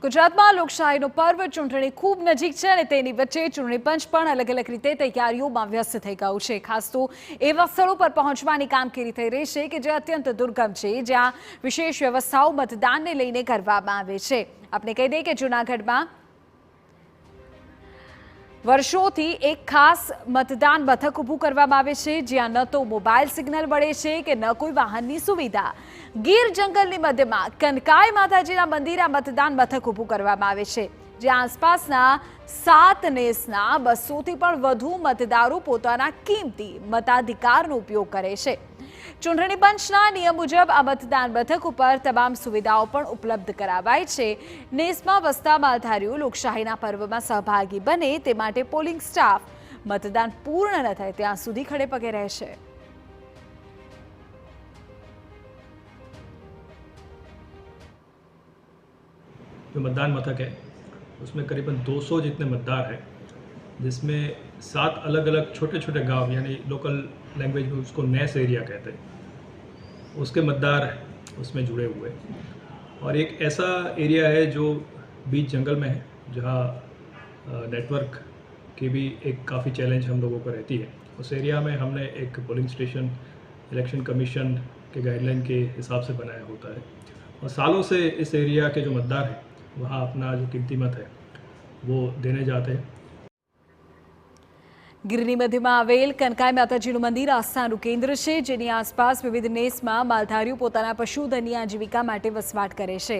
ગુજરાતમાં લોકશાહીનો પર્વ ચૂંટણી ખૂબ નજીક છે અને તેની વચ્ચે ચૂંટણી પંચ પણ અલગ અલગ રીતે તૈયારીઓમાં વ્યસ્ત થઈ ગયું છે। ખાસ તો એવા સ્થળો પર પહોંચવાની કામગીરી થઈ રહી છે કે જે અત્યંત દુર્ગમ છે, જ્યાં વિશેષ વ્યવસ્થાઓ મતદાનને લઈને કરવામાં આવે છે। આપણે કહી દઈએ કે જૂનાગઢમાં વર્ષોથી એક ખાસ મતદાન મથક ઊભું કરવામાં આવે છે, જ્યાં ન તો મોબાઈલ સિગ્નલ મળે છે કે ન કોઈ વાહનની સુવિધા। ગીર જંગલની મધ્યમાં કનકાઈ માતાજીના મંદિરે મતદાન મથક ઊભું કરવામાં આવે છે, જ્યાં આસપાસના 7 નેસના 200થી પણ વધુ મતદારો પોતાના કિંમતી મતાધિકારનો ઉપયોગ કરે છે। ચૂંટણી પંચના નિયમ મુજબ આ મતદાન મથક ઉપર તમામ સુવિધાઓ પણ ઉપલબ્ધ કરાવાય છે। નેસમાં વસતા માલધારીઓ લોકશાહીના પર્વમાં સહભાગી બને તે માટે પોલિંગ સ્ટાફ મતદાન પૂર્ણ ન થાય ત્યાં સુધી ખડે પગે રહેશે। जो मतदान मथक है उसमें करीबन 200 जितने मतदार हैं, जिसमें 7 अलग अलग छोटे छोटे गांव यानी लोकल लैंग्वेज में उसको नैस एरिया कहते हैं, उसके मतदार उसमें जुड़े हुए हैं। और एक ऐसा एरिया है जो बीच जंगल में है, जहाँ नेटवर्क की भी एक काफ़ी चैलेंज हम लोगों को रहती है। उस एरिया में हमने एक पोलिंग स्टेशन इलेक्शन कमीशन के गाइडलाइन के हिसाब से बनाया होता है और सालों से इस एरिया के जो मतदार हैं वहाँ अपना जो कीमती मत है वो देने जाते हैं। ગીરની મધ્યમાં આવેલ કનકાઈ માતાજીનું મંદિર આસ્થાનું કેન્દ્ર છે, જેની આસપાસ વિવિધ નેસમાં માલધારીઓ પોતાના પશુધનની આજીવિકા માટે વસવાટ કરે છે।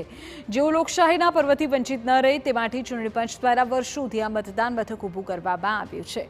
જેઓ લોકશાહીના પર્વથી વંચિત ન રહે તે માટે ચૂંટણી પંચ દ્વારા વર્ષોથી આ મતદાન મથક ઊભું કરવામાં આવ્યું છે।